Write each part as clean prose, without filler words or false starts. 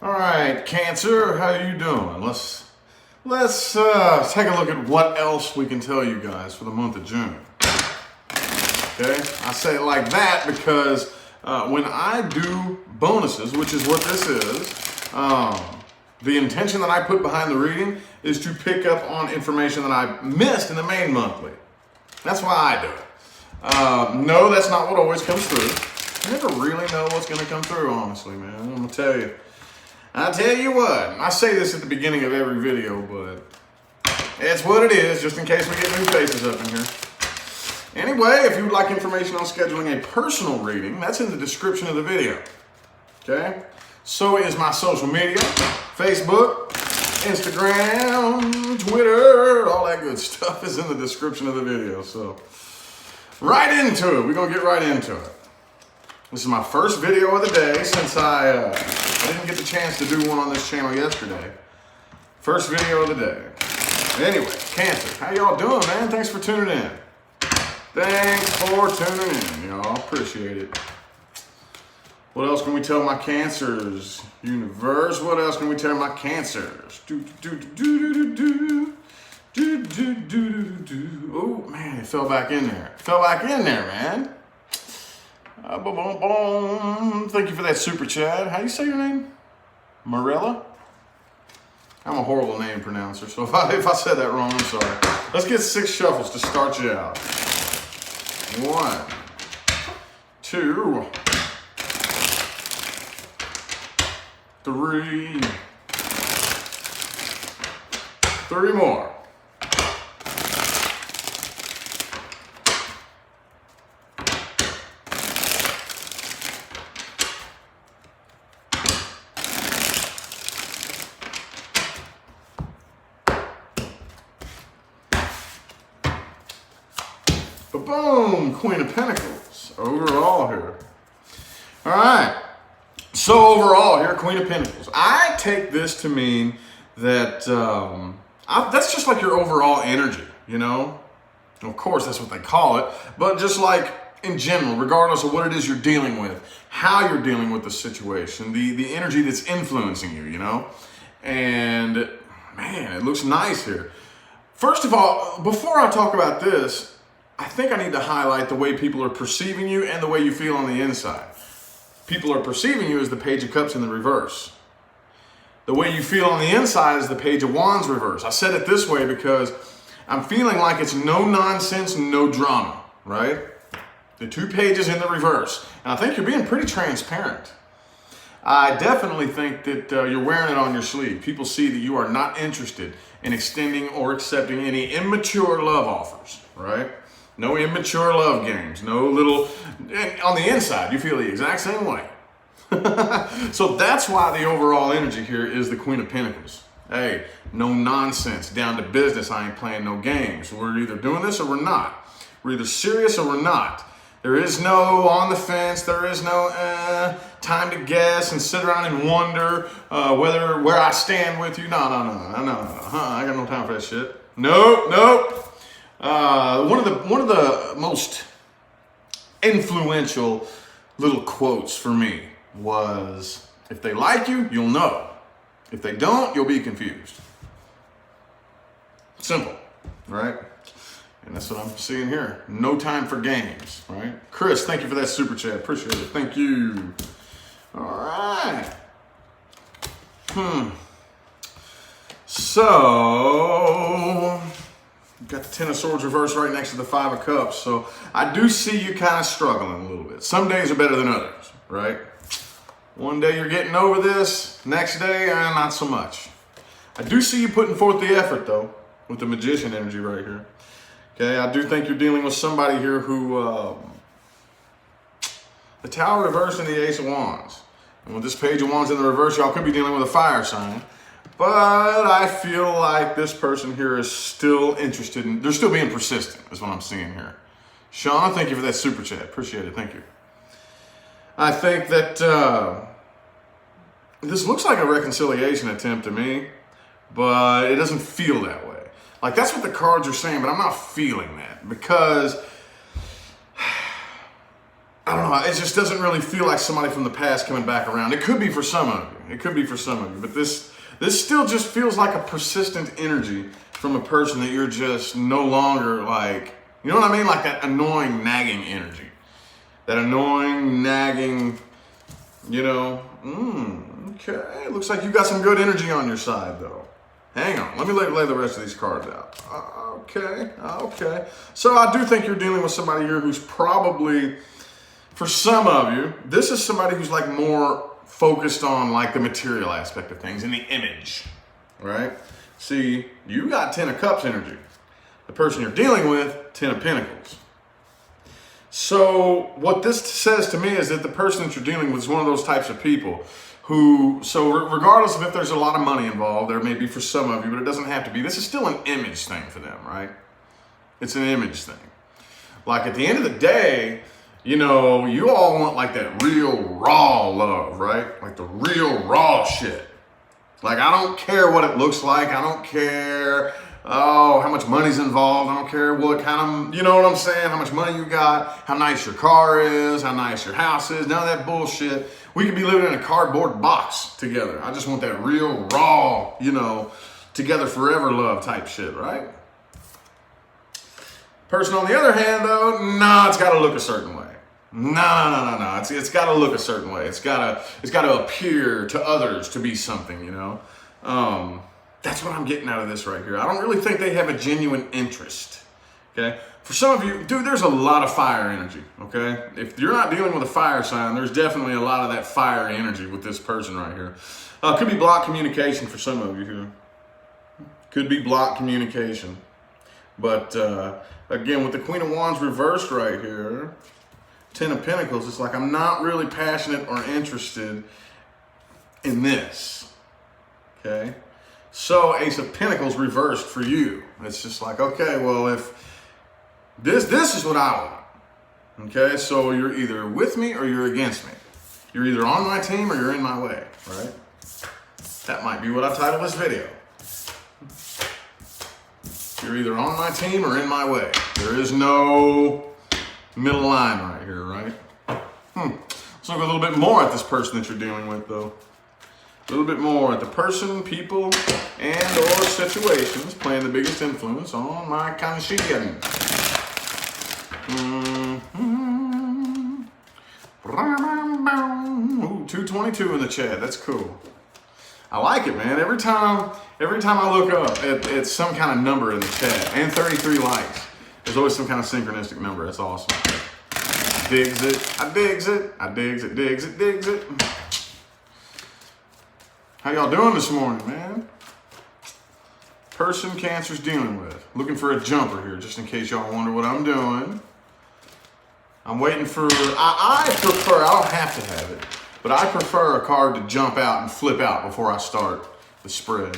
All right, Cancer, how you doing? Let's take a look at what else we can tell you guys for the month of June. Okay, I say it like that because when I do bonuses, which is what this is, the intention that I put behind the reading is to pick up on information that I missed in the main monthly. That's why I do it. No, that's not what always comes through. I never really know what's going to come through, honestly, man. I'm going to tell you. I tell you what, I say this at the beginning of every video, but it's what it is, just in case we get new faces up in here. Anyway, if you would like information on scheduling a personal reading, that's in the description of the video. Okay? So is my social media, Facebook, Instagram, Twitter, all that good stuff is in the description of the video. So, right into it. We're going to get right into it. This is my first video of the day since I didn't get the chance to do one on this channel yesterday. First video of the day. Anyway, Cancer, how y'all doing, man? Thanks for tuning in. Thanks for tuning in, y'all. Appreciate it. What else can we tell my Cancers? Universe, what else can we tell my Cancers? Oh, man, it fell back in there. It fell back in there, man. Thank you for that super chat. How do you say your name? Marilla? I'm a horrible name pronouncer, so if I said that wrong, I'm sorry. Let's get 6 shuffles to start you out. 1, 2, 3. 3 more. Boom! Queen of Pentacles. Overall here. All right. So overall here, Queen of Pentacles. I take this to mean that that's just like your overall energy, you know? Of course, that's what they call it. But just like in general, regardless of what it is you're dealing with, how you're dealing with the situation, the energy that's influencing you, you know? And man, it looks nice here. First of all, before I talk about this, I think I need to highlight the way people are perceiving you and the way you feel on the inside. People are perceiving you as the Page of Cups in the reverse. The way you feel on the inside is the Page of Wands reverse. I said it this way because I'm feeling like it's no nonsense, no drama, right? The 2 pages in the reverse. And I think you're being pretty transparent. I definitely think that you're wearing it on your sleeve. People see that you are not interested in extending or accepting any immature love offers, right? No immature love games, no little, on the inside, you feel the exact same way. So that's why the overall energy here is the Queen of Pentacles. Hey, no nonsense, down to business, I ain't playing no games. We're either doing this or we're not. We're either serious or we're not. There is no on the fence, there is no time to guess and sit around and wonder where I stand with you. No. I got no time for that shit. Nope. One of the most influential little quotes for me was, if they like you, you'll know. If they don't, you'll be confused. Simple, right? And that's what I'm seeing here. No time for games, right? Chris, thank you for that super chat. Appreciate it. Thank you. All right. So, got the 10 of Swords reverse right next to the 5 of Cups. So I do see you kind of struggling a little bit. Some days are better than others, right? One day you're getting over this, next day, not so much. I do see you putting forth the effort, though, with the Magician energy right here. Okay, I do think you're dealing with somebody here who, the Tower reverse and the Ace of Wands. And with this Page of Wands in the reverse, y'all could be dealing with a fire sign. But I feel like this person here is still interested in, they're still being persistent, is what I'm seeing here. Shauna, thank you for that super chat. Appreciate it. Thank you. I think that this looks like a reconciliation attempt to me, but it doesn't feel that way. Like, that's what the cards are saying, but I'm not feeling that because I don't know, it just doesn't really feel like somebody from the past coming back around. It could be for some of you. It could be for some of you. But this still just feels like a persistent energy from a person that you're just no longer like, you know what I mean? Like that annoying, nagging energy. That annoying, nagging, you know, okay. Looks like you got some good energy on your side though. Hang on, let me lay the rest of these cards out. Okay. So I do think you're dealing with somebody here who's probably, for some of you, this is somebody who's like more focused on like the material aspect of things and the image, right? See, you got 10 of Cups energy. The person you're dealing with, 10 of Pentacles. So what this says to me is that the person that you're dealing with is one of those types of people who, so regardless of if there's a lot of money involved, there may be for some of you, but it doesn't have to be. This is still an image thing for them, right? It's an image thing. Like at the end of the day, you know, you all want like that real raw love, right? Like the real raw shit. Like I don't care what it looks like. I don't care, how much money's involved. I don't care what kind of, you know what I'm saying? How much money you got, how nice your car is, how nice your house is, none of that bullshit. We could be living in a cardboard box together. I just want that real raw, you know, together forever love type shit, right? Person on the other hand though, nah, it's gotta look a certain way. No. It's gotta look a certain way. It's gotta appear to others to be something, you know? That's what I'm getting out of this right here. I don't really think they have a genuine interest, okay? For some of you, dude, there's a lot of fire energy, okay? If you're not dealing with a fire sign, there's definitely a lot of that fire energy with this person right here. Could be blocked communication for some of you here. Could be blocked communication. But again, with the Queen of Wands reversed right here, 10 of Pentacles, it's like I'm not really passionate or interested in this, okay? So Ace of Pentacles reversed for you. It's just like, okay, well, if this is what I want, okay? So you're either with me or you're against me. You're either on my team or you're in my way, right? That might be what I title this video. You're either on my team or in my way. There is no middle line right here, right? Let's look a little bit more at this person that you're dealing with, though. A little bit more at the person, people, and or situations playing the biggest influence on my conscience. Ooh, 222 in the chat. That's cool. I like it, man. Every time I look up at some kind of number in the chat, and 33 likes, there's always some kind of synchronistic number. That's awesome. Digs it. I digs it. I digs it. Digs it. Digs it. How y'all doing this morning, man? Person Cancer's dealing with. Looking for a jumper here, just in case y'all wonder what I'm doing. I'm waiting for, I prefer, I don't have to have it, but I prefer a card to jump out and flip out before I start the spread.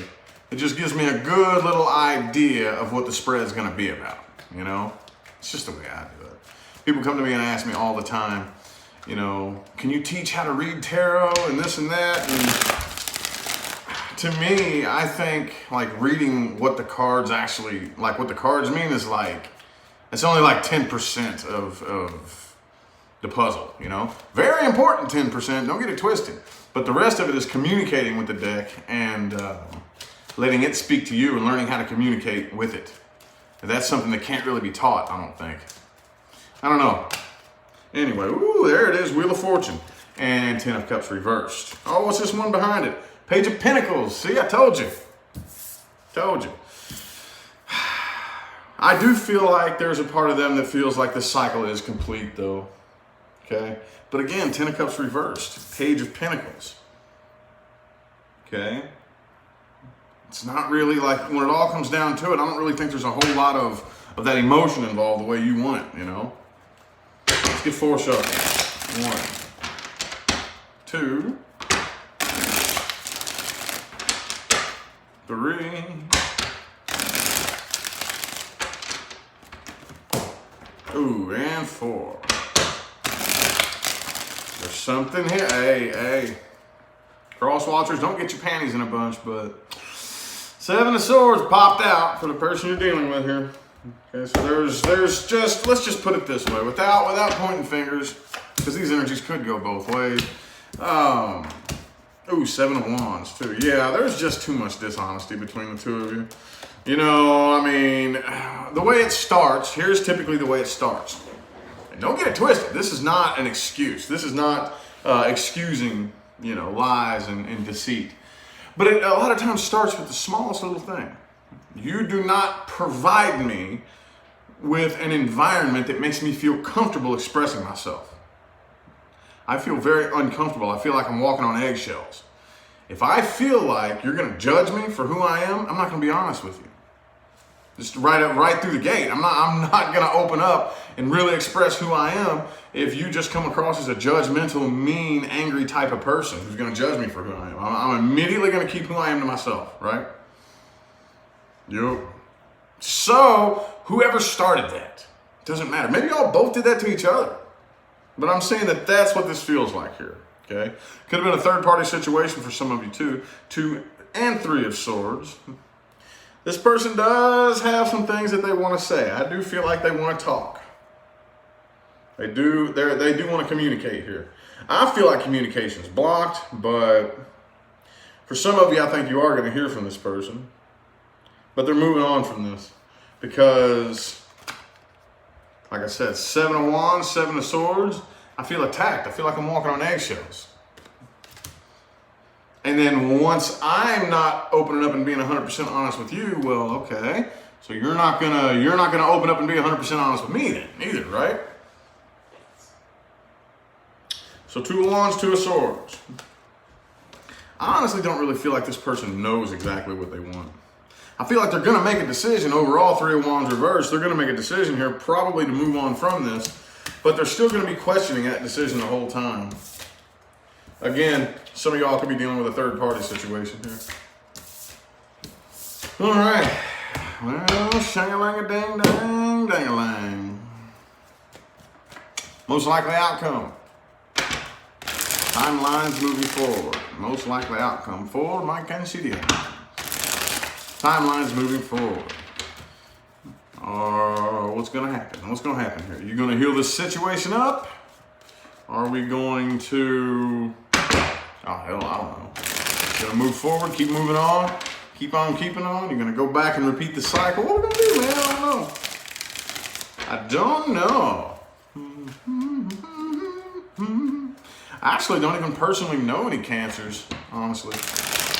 It just gives me a good little idea of what the spread's gonna be about, you know? It's just the way I do it. People come to me and ask me all the time, you know, can you teach how to read tarot and this and that? And to me, I think like reading what the cards actually, like what the cards mean is like, it's only like 10% of the puzzle, you know? Very important 10%, don't get it twisted. But the rest of it is communicating with the deck and letting it speak to you and learning how to communicate with it. And that's something that can't really be taught, I don't think. I don't know. Anyway, ooh, there it is, Wheel of Fortune. And 10 of Cups reversed. Oh, what's this one behind it? Page of Pentacles. See, I told you. Told you. I do feel like there's a part of them that feels like the cycle is complete, though. Okay? But again, 10 of Cups reversed. Page of Pentacles. Okay? It's not really like, when it all comes down to it, I don't really think there's a whole lot of that emotion involved the way you want it, you know? Let's get 4 shuffles. 1, 2, 3. Ooh, and 4. There's something here. Hey. Cross watchers, don't get your panties in a bunch, but 7 of Swords popped out for the person you're dealing with here. Okay, so there's just, let's just put it this way, without pointing fingers, because these energies could go both ways. Ooh, 7 of Wands too. Yeah, there's just too much dishonesty between the two of you. You know, I mean, the way it starts, here's typically the way it starts. And don't get it twisted. This is not an excuse. This is not excusing, you know, lies and deceit. But it a lot of times starts with the smallest little thing. You do not provide me with an environment that makes me feel comfortable expressing myself. I feel very uncomfortable. I feel like I'm walking on eggshells. If I feel like you're going to judge me for who I am, I'm not going to be honest with you. Just right through the gate. I'm not going to open up and really express who I am if you just come across as a judgmental, mean, angry type of person who's going to judge me for who I am. I'm immediately going to keep who I am to myself, right? Yep. So, whoever started that, doesn't matter. Maybe y'all both did that to each other. But I'm saying that that's what this feels like here, okay? Could have been a third-party situation for some of you too. 2 and 3 of Swords. This person does have some things that they want to say. I do feel like they want to talk. They do want to communicate here. I feel like communication's blocked, but for some of you, I think you are going to hear from this person. But they're moving on from this because, like I said, 7 of Wands, 7 of Swords. I feel attacked. I feel like I'm walking on eggshells. And then once I'm not opening up and being 100% honest with you, well, okay. So you're not gonna open up and be 100% honest with me then, either, right? So 2 of Wands, 2 of Swords. I honestly don't really feel like this person knows exactly what they want. I feel like they're gonna make a decision overall. 3 of Wands reversed. They're gonna make a decision here, probably to move on from this, but they're still gonna be questioning that decision the whole time. Again, some of y'all could be dealing with a third-party situation here. All right. Well, shang-a-lang-a-ding-dang, dang-a-lang. Most likely outcome. Timelines moving forward. Most likely outcome for my Cancer. Timelines moving forward. What's going to happen? What's going to happen here? You going to heal this situation up? Are we going to... Oh, hell, I don't know. Gonna move forward, keep moving on, keep on keeping on. You're gonna go back and repeat the cycle. What are we gonna do, man? I don't know. I actually don't even personally know any Cancers, honestly.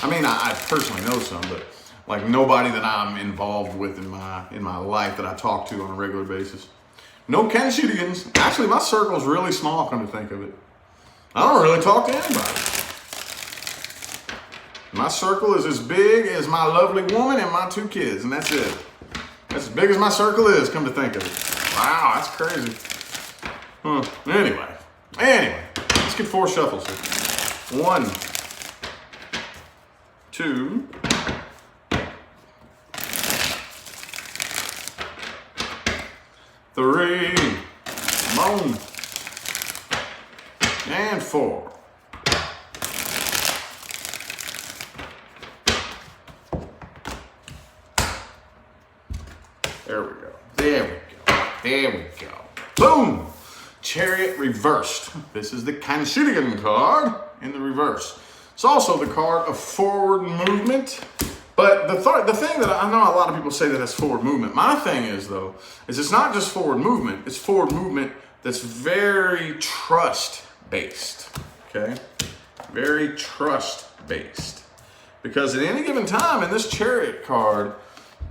I mean, I personally know some, but like nobody that I'm involved with in my life that I talk to on a regular basis. No Cancerians. Actually, my circle's really small, come to think of it. I don't really talk to anybody. My circle is as big as my lovely woman and my 2 kids, and that's it. That's as big as my circle is, come to think of it. Wow, that's crazy. Huh. Anyway, let's get 4 shuffles here. 1, 2, 3, boom, and 4. There we go. There we go. There we go. Boom! Chariot reversed. This is the Cancerian card in the reverse. It's also the card of forward movement. But the thing that I know a lot of people say that it's forward movement. My thing is, though, is it's not just forward movement. It's forward movement that's very trust-based. Okay? Very trust-based. Because at any given time in this Chariot card,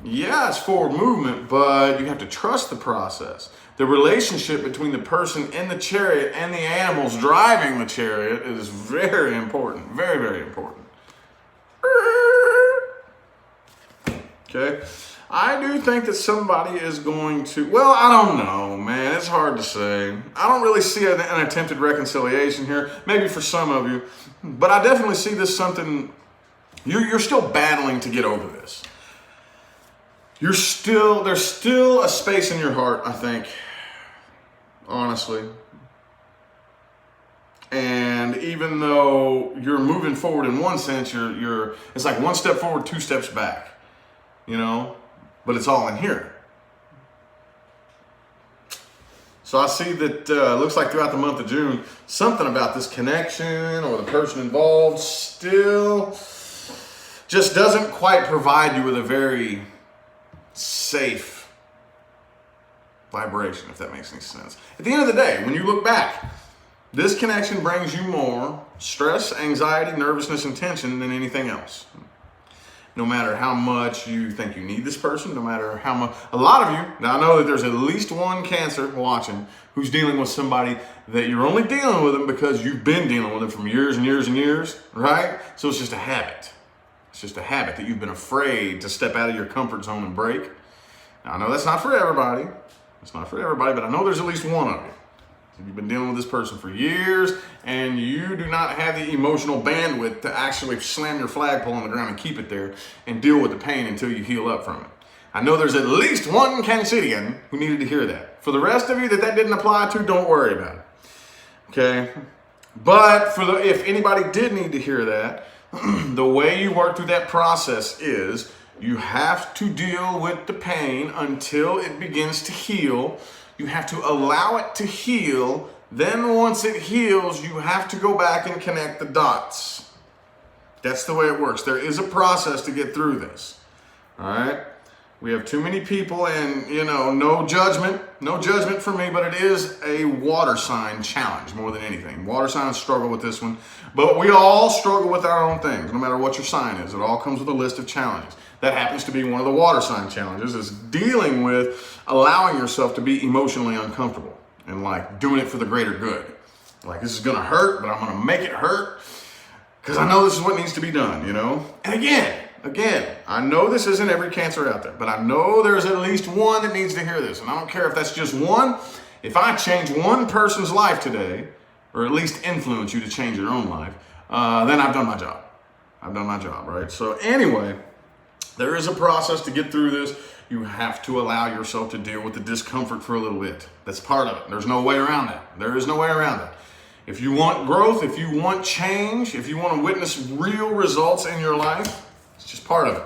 yeah, it's forward movement, but you have to trust the process. The relationship between the person in the chariot and the animals driving the chariot is very important. Very, very important. Okay? I do think that somebody is going to, well, I don't know, man. It's hard to say. I don't really see an attempted reconciliation here. Maybe for some of you. But I definitely see this something, you're still battling to get over this. There's still a space in your heart, I think, honestly. And even though you're moving forward in one sense, it's like 1 step forward, 2 steps back, you know, but it's all in here. So I see that looks like throughout the month of June, something about this connection or the person involved still just doesn't quite provide you with a very safe vibration, if that makes any sense. At the end of the day, when you look back, this connection brings you more stress, anxiety, nervousness, and tension than anything else. No matter how much you think you need this person, no matter how much, a lot of you, now I know that there's at least one Cancer watching who's dealing with somebody that you're only dealing with them because you've been dealing with them for years and years and years, right? So it's just a habit. It's just a habit that you've been afraid to step out of your comfort zone and break. Now I know that's not for everybody. It's not for everybody, but I know there's at least one of you. You've been dealing with this person for years, and you do not have the emotional bandwidth to actually slam your flagpole on the ground and keep it there and deal with the pain until you heal up from it. I know there's at least one Cancerian who needed to hear that. For the rest of you that didn't apply to, don't worry about it. Okay? But if anybody did need to hear that, the way you work through that process is you have to deal with the pain until it begins to heal. You have to allow it to heal. Then once it heals, you have to go back and connect the dots. That's the way it works. There is a process to get through this. All right? We have too many people, and no judgment for me, but it is a water sign challenge more than anything. Water signs struggle with this one, but we all struggle with our own things, no matter what your sign is. It all comes with a list of challenges. That happens to be one of the water sign challenges, is dealing with allowing yourself to be emotionally uncomfortable and like doing it for the greater good. Like, this is gonna hurt, but I'm gonna make it hurt because I know this is what needs to be done, And again, I know this isn't every Cancer out there, but I know there's at least one that needs to hear this. And I don't care if that's just one. If I change one person's life today, or at least influence you to change your own life, then I've done my job. I've done my job, right? So anyway, there is a process to get through this. You have to allow yourself to deal with the discomfort for a little bit. That's part of it. There's no way around that. There is no way around that. If you want growth, if you want change, if you want to witness real results in your life, it's just part of it.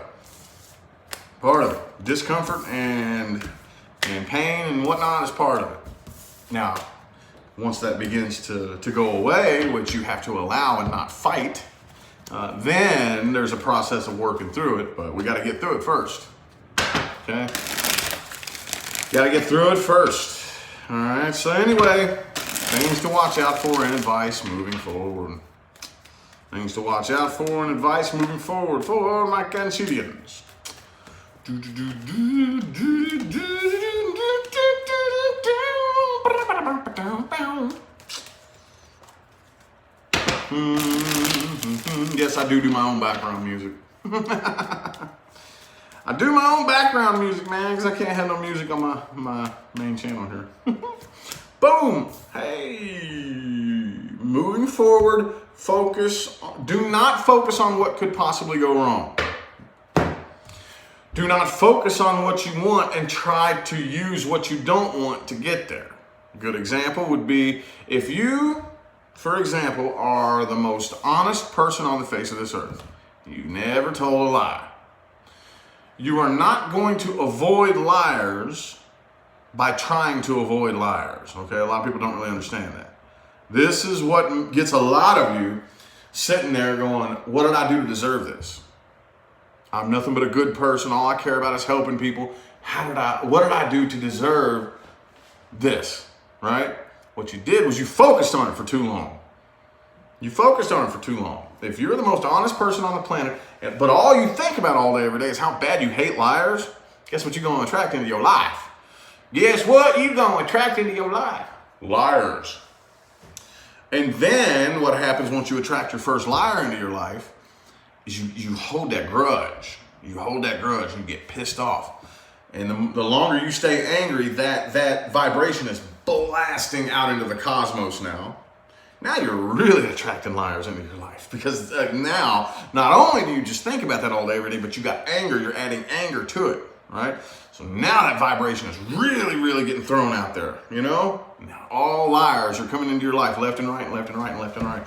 Part of it. Discomfort and pain and whatnot is part of it. Now, once that begins to go away, which you have to allow and not fight, then there's a process of working through it, but we got to get through it first. Okay? Got to get through it first. All right, so anyway, things to watch out for and advice moving forward. Things to watch out for and advice moving forward for my Cancerians. Yes, I do my own background music. I do my own background music, man, because I can't have no music on my main channel here. Boom! Hey! Moving forward, do not focus on what could possibly go wrong. Do not focus on what you want and try to use what you don't want to get there. A good example would be if you, for example, are the most honest person on the face of this earth. You never told a lie. You are not going to avoid liars by trying to avoid liars, okay? A lot of people don't really understand that. This is what gets a lot of you sitting there going, what did I do to deserve this? I'm nothing but a good person. All I care about is helping people. What did I do to deserve this, right? What you did was you focused on it for too long. You focused on it for too long. If you're the most honest person on the planet, but all you think about all day, every day is how bad you hate liars, guess what you're going to attract into your life? Guess what you're going to attract into your life? Liars. And then what happens once you attract your first liar into your life is you hold that grudge. You hold that grudge. You get pissed off. And the longer you stay angry, that vibration is blasting out into the cosmos now. Now you're really attracting liars into your life because now not only do you just think about that all day, every day, but you got anger. You're adding anger to it, right? So now that vibration is really, really getting thrown out there, Now all liars are coming into your life left and right, left and right, and left and right.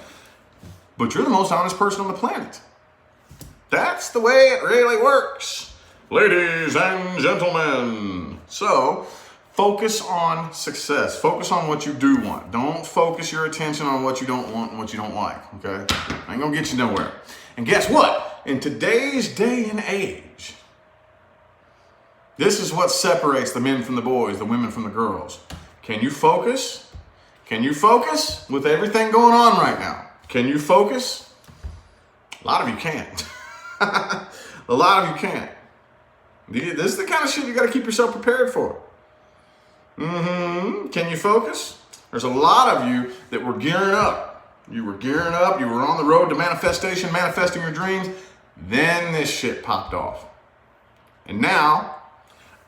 But you're the most honest person on the planet. That's the way it really works, ladies and gentlemen. So Focus on success. Focus on what you do want. Don't focus your attention on what you don't want and what you don't like, okay? Ain't gonna get you nowhere. And guess what? In today's day and age, this is what separates the men from the boys, the women from the girls. Can you focus? Can you focus with everything going on right now? Can you focus? A lot of you can't. A lot of you can't. This is the kind of shit you got to keep yourself prepared for. Can you focus? There's a lot of you that were gearing up. You were gearing up. You were on the road to manifestation, manifesting your dreams. Then this shit popped off. And now,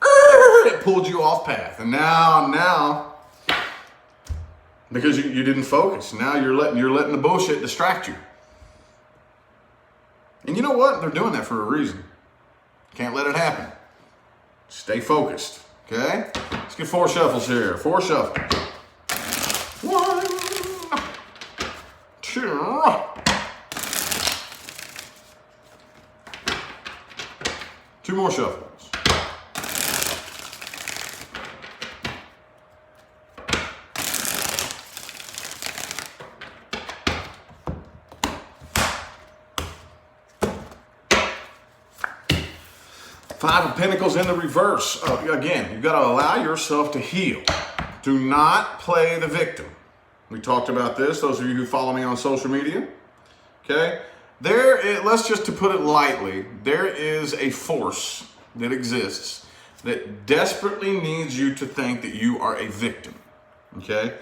it pulled you off path. And now, because you didn't focus. Now you're letting the bullshit distract you. And you know what? They're doing that for a reason. Can't let it happen. Stay focused. Okay? Let's get 4 shuffles here. 4 shuffles. 1, 2. 2 more shuffles. Five of Pentacles in the reverse. Again, you've got to allow yourself to heal. Do not play the victim. We talked about this, those of you who follow me on social media. Okay? Let's just to put it lightly, there is a force that exists that desperately needs you to think that you are a victim. Okay?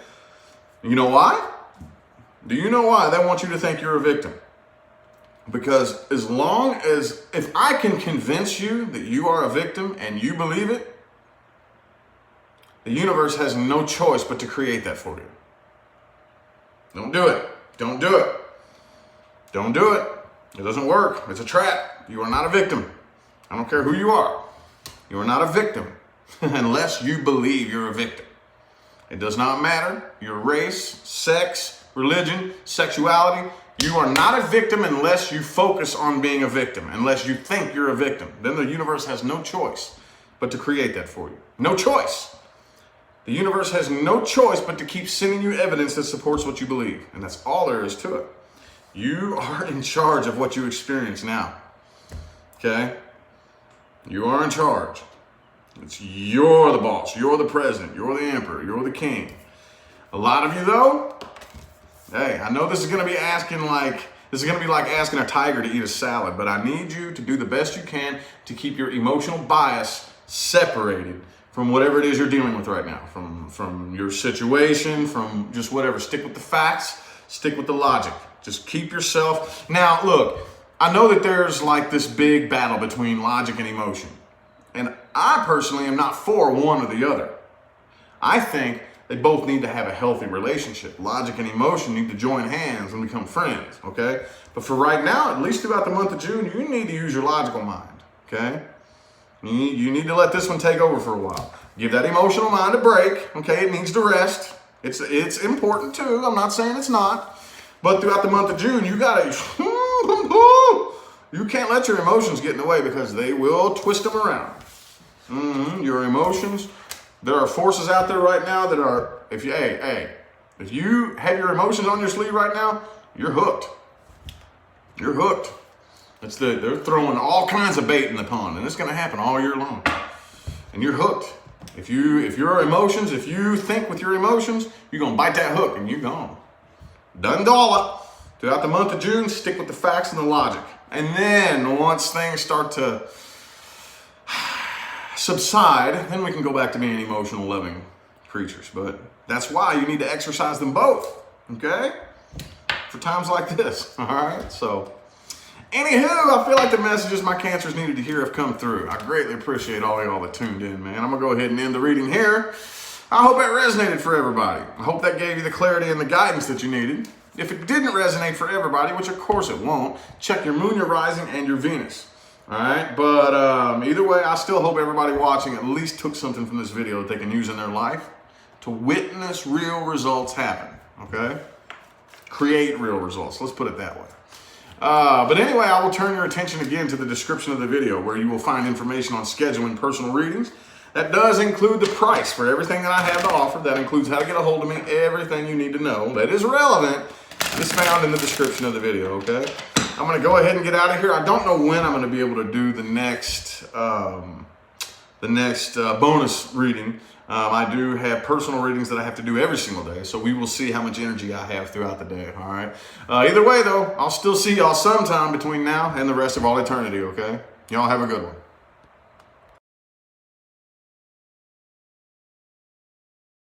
You know why? Do you know why they want you to think you're a victim? Because if I can convince you that you are a victim and you believe it, the universe has no choice but to create that for you. Don't do it. Don't do it. Don't do it. It doesn't work. It's a trap. You are not a victim. I don't care who you are. You are not a victim unless you believe you're a victim. It does not matter your race, sex, religion, sexuality. You are not a victim unless you focus on being a victim, unless you think you're a victim. Then the universe has no choice but to create that for you. No choice. The universe has no choice but to keep sending you evidence that supports what you believe. And that's all there is to it. You are in charge of what you experience now. Okay? You are in charge. You're the boss. You're the president. You're the emperor. You're the king. A lot of you, though, hey, I know this is going to be like asking a tiger to eat a salad, but I need you to do the best you can to keep your emotional bias separated from whatever it is you're dealing with right now, from your situation, from just whatever. Stick with the facts, stick with the logic. Just keep yourself. Now, look, I know that there's like this big battle between logic and emotion, and I personally am not for one or the other. I think they both need to have a healthy relationship. Logic and emotion need to join hands and become friends, okay? But for right now, at least throughout the month of June, you need to use your logical mind, okay? You need to let this one take over for a while. Give that emotional mind a break, okay? It needs to rest. It's important too. I'm not saying it's not. But throughout the month of June, you can't let your emotions get in the way because they will twist them around. Your emotions. There are forces out there right now that are, if you have your emotions on your sleeve right now, you're hooked. You're hooked. They're throwing all kinds of bait in the pond, and it's going to happen all year long. And you're hooked. If your emotions, if you think with your emotions, you're going to bite that hook and you're gone. Done dollar. Throughout the month of June, stick with the facts and the logic. And then once things start to subside, then we can go back to being emotional, loving creatures. But that's why you need to exercise them both, okay? For times like this, all right? So, anywho, I feel like the messages my cancers needed to hear have come through. I greatly appreciate all y'all that tuned in, man. I'm going to go ahead and end the reading here. I hope that resonated for everybody. I hope that gave you the clarity and the guidance that you needed. If it didn't resonate for everybody, which of course it won't, check your moon, your rising, and your Venus. All right, but either way, I still hope everybody watching at least took something from this video that they can use in their life to witness real results happen, okay? Create real results, let's put it that way. But anyway, I will turn your attention again to the description of the video where you will find information on scheduling personal readings, That does include the price for everything that I have to offer. That includes how to get a hold of me, everything you need to know that is relevant is found in the description of the video, okay? I'm gonna go ahead and get out of here. I don't know when I'm gonna be able to do the next bonus reading. I do have personal readings that I have to do every single day, so we will see how much energy I have throughout the day, all right? Either way, though, I'll still see y'all sometime between now and the rest of all eternity, okay? Y'all have a good one.